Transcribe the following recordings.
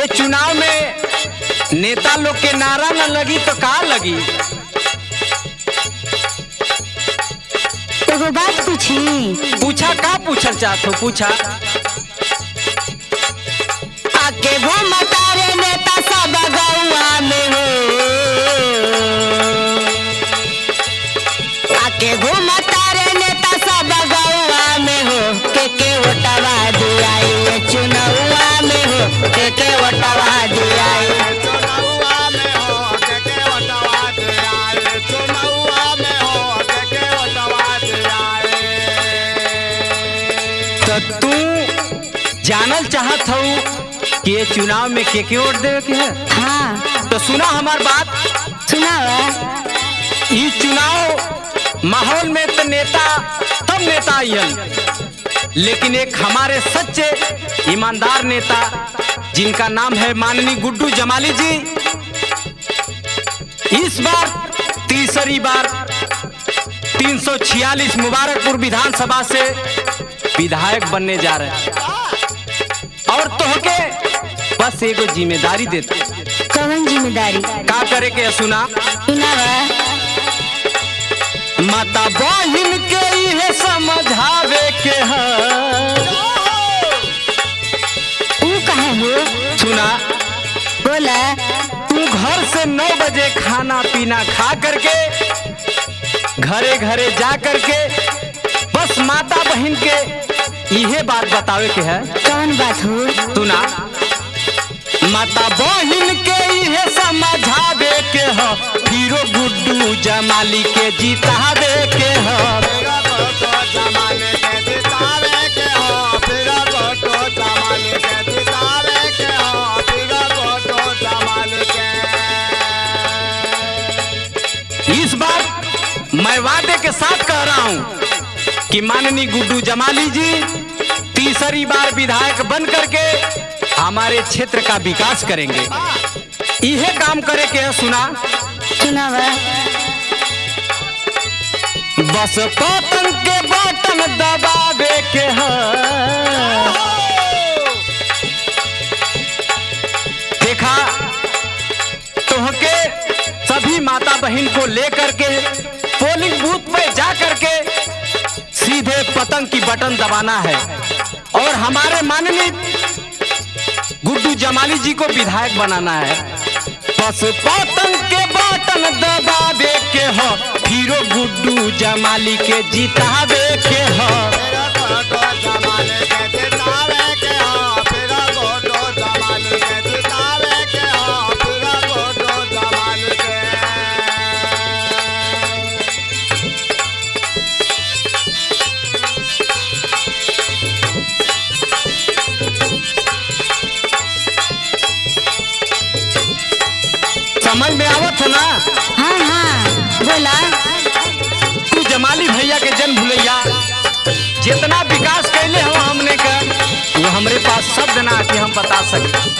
चुनाव में नेता लोग के नारा न लगी तो का लगी। एगो बात पूछी। पूछा, का पूछल चाहत हो पूछा। आके वो मतारे नेता सब गौआ में हो, आके वो मतारे नेता सब गौआ में हो, के वोटवा दियाई चुनावा में हो, के वोटवा दियाई चुनावा में हो, के वोटवा दियाई चुनावा में हो, के वोटवा दियाई। तो तू जानल चाहत हो कि ये चुनाव में के वोट देवे के है। हाँ तो सुना हमार बात। सुनावा। ये चुनाव माहौल में तो नेता सब नेता आइयन, लेकिन एक हमारे सच्चे ईमानदार नेता जिनका नाम है माननीय गुड्डू जमाली जी, इस बार तीसरी बार 346 मुबारकपुर विधानसभा से विधायक बनने जा रहे हैं। और तोहके बस एगो जिम्मेदारी देते। कौन जिम्मेदारी? का करे के सुना। सुनावा। माता बहिन के इहे समझावे के है। ऊ कहे हो? सुना, बोला। तू घर से 9 बजे खाना पीना खा करके घरे घरे जा करके बस माता बहन के इहे बात बतावे के है। कौन बात हो? सुना, माता बहन के इहे समझावे के है, फिरो गुड्डू जमाली के जितावे के है। फिर गोटो जमाने के जितावे के हो, फिर गोटो जमाने के जितावे के हो, फिर गोटो जमाने के। इस बार मैं वादे के साथ कह रहा हूं कि माननीय गुड्डू जमाली जी तीसरी बार विधायक बन करके हमारे क्षेत्र का विकास करेंगे। इहे काम करे के है। सुना, सुनावा। बस पतंग के बटन दबावे के है। देखा, तोहके सभी माता बहन को लेकर के पोलिंग बूथ पे जा करके सीधे पतंग की बटन दबाना है और हमारे माननीय गुड्डू जमाली जी को विधायक बनाना है। बस पतंग के बटन दबावे के हो, फिरो गुड्डू जमाली के जितावे के हो। फिर गोटो जमाने के जितावे के हो, फिर गोटो जमाने के जितावे के हो, फिर गोटो जमाने के। समझ में आवत है ना। हाँ हाँ बोला। तू जमाली भैया के जन्म भुलैया जितना विकास कैले हो हमने का, वो हमरे पास शब्द ना कि हम बता सके।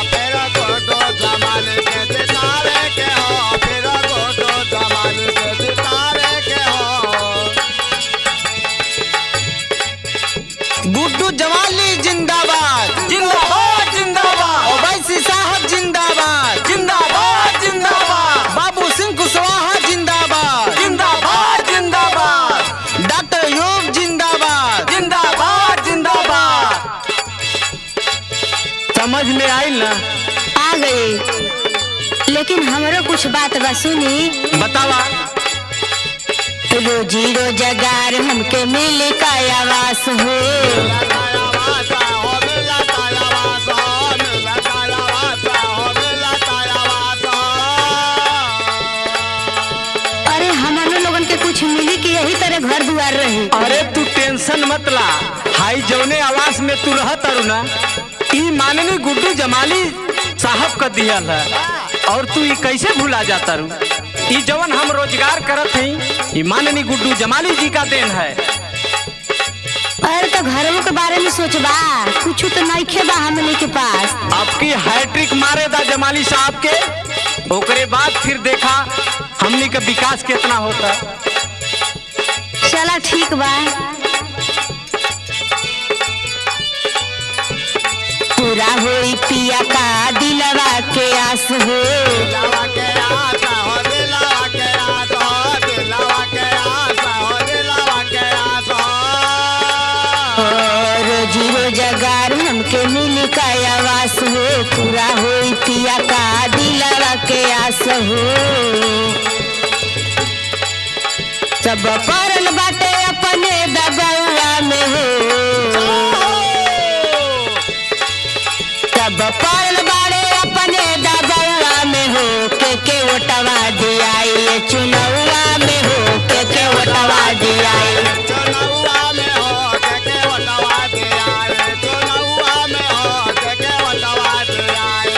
फिर गोटो जमाने के जितावे के हो, फिर गोटो जमाने के जितावे के हो। गुड्डू जमाली जिंदाबाद जिंदाबाद जिंदाबाद। ओवैसी साहब जिंदाबाद जिंदाबाद जिंदाबाद। बाबू सिंह कुशवाहा जिंदाबाद जिंदाबाद जिंदाबाद। डॉक्टर यूब जिंदाबाद जिंदाबाद जिंदाबाद। समझ में आई ना। आ गई, लेकिन हमरो कुछ बात बा सुनी। बतावा। रोजी रोजगार हमके मिले का आवास हो। मिलता आवासा हो, मिलता आवासा हो, मिलता आवासा हो, मिलता आवासा। अरे हमारे लोगन के कुछ मिली कि यही तरह घर दुआर रही। अरे तू टेंशन मत ला, हाई जौने आवास में तू रहत अरु ना, ई माननीय गुड्डू जमाली साहब का दियल है और तू ई कैसे भूला जाता रू। ई जवन हम रोजगार करत हई ई माननीय गुड्डू जमाली जी का देन है। अरे तो घरों के बारे में सोचबा, कुछ तो नहीं खेबा हमने के पास। आपकी हैट्रिक मारे दा जमाली साहब के, ओकरे बाद फिर देखा हमनी का विकास कितना होता। चला ठीक बा। पूरा होई पिया का दिलवा के आस हो, दिलवा के आस हो, दिलवा के आस हो, दिलवा के आस हो, दिलवा के आस हो। रोजी रोजगार हमके मिली का आवास हो, पूरा होई पिया का दिलवा के आस हो। सब परल बाटे अपने दबउआ में हो, सब परल बाड़े अपने दबउआ में हो, के ओटवा दियाई चुनौआ में हो, के ओटवा दियाई। चुनौआ में हो के वटवा दियाए, चुनौआ में हो के वटवा दियाए।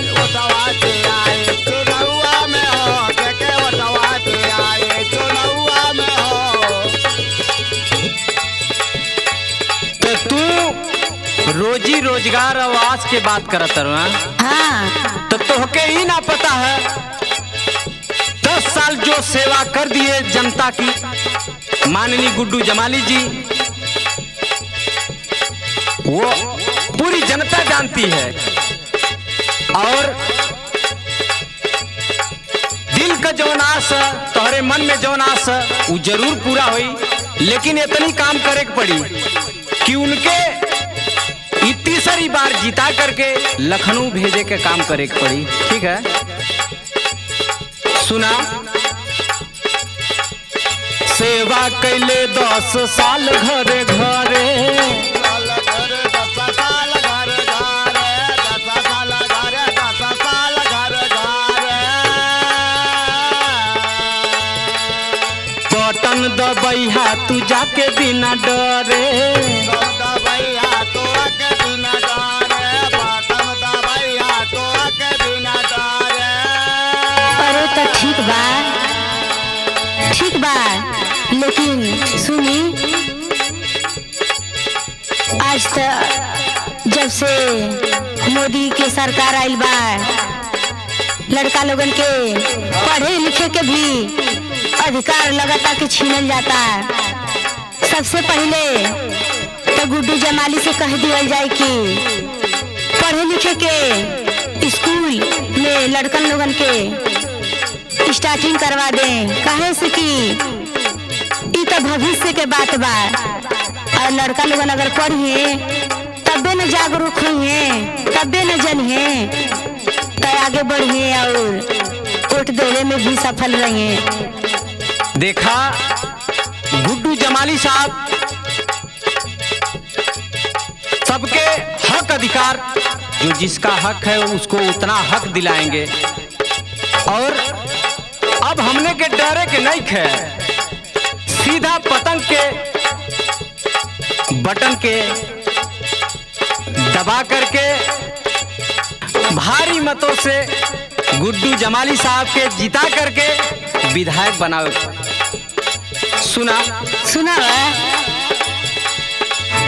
वटवा दियाए, चुनौआ में हो के वटवा दियाए, चुनौआ में हो। तो तू रोजी रोजगार आवास के बात करत रहा, हाँ तो तोहके ही ना पता है 10 साल जो सेवा कर दिए जनता की माननीय गुड्डू जमाली जी, वो पूरी जनता जानती है। और दिल का जौन आस तोहरे मन में जौन आस वो जरूर पूरा हुई, लेकिन इतनी काम करे के पड़ी कि उनके तीसरी बार जिता करके लखनऊ भेजे के काम करे के पड़ी। ठीक है, सुना। सेवा कैले 10 साल घरे घरे, साल घर 10 साल घर घर, 10 साल घर 10 साल घर घर। बटन दबैहा तू जाके बिना डरे, दबैया तो के बिना डरे, बटन दबैया तो के बिना डरे। अरे तो ठीक बा, ठीक बा, लेकिन सुनी, आज तक जब से मोदी के सरकार आइल बा, लड़का लोगन के पढ़े लिखे के भी अधिकार लगातार के छीनल जाता। सबसे पहले तो गुड्डू जमाली से कह दिया जाए कि पढ़े लिखे के स्कूल में लड़कन लोगन के स्टार्टिंग करवा दें, काहे से कि ई तो भविष्य के बात बा। और लड़का लोगन अगर पढ़िए तबे न जागरूक होइए, तबे न जनिए, तो आगे बढ़िए और वोट देने में भी सफल रहिए। देखा गुड्डू जमाली साहब सबके हक अधिकार, जो जिसका हक है उसको उतना हक दिलाएंगे। और अब हमने के डरे के नहीं खे, सीधा पतंग के बटन के दबा करके भारी मतों से गुड्डू जमाली साहब के जिता करके विधायक बनाओ। सुना सुना बा?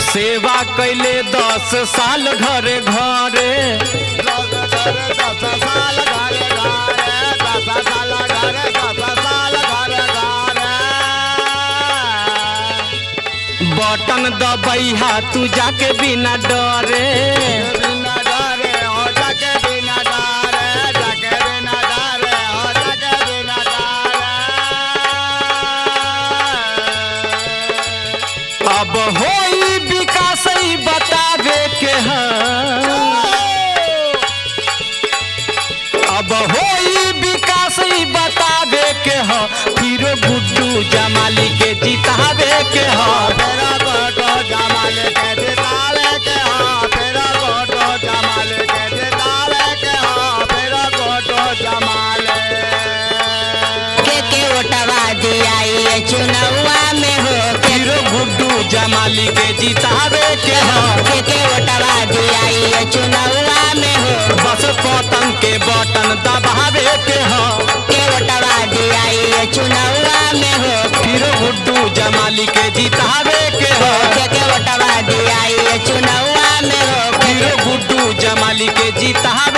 सेवा कैले 10 साल घरे घरे, 10 साल घर घर, 10 साल घर 10 साल घर घर। बटन दबैहा तू जाके बिना डरे, बिना डरे हो जाके बिना डरे, जाके बिना डरे हो जाके बिना डरे। के हो फिर गोटो जमाल के जितावे के हो फिर गोटो जमाल के जितावे के हो फिर गोटो जमाल के वोटवा दियाई चुनावा में हो फिर गुड्डू जमाली के जितावे के हो के वोटवा दियाई चुनावा में हो बस पतंग के बटन दबावे के हो के वोटवा दियाई चुनावा में हो फिर गुड्डू जमाली के जितावे के हो के वोटवा दियाई चुनावा में हो फिर गुड्डू जमाली के जितावे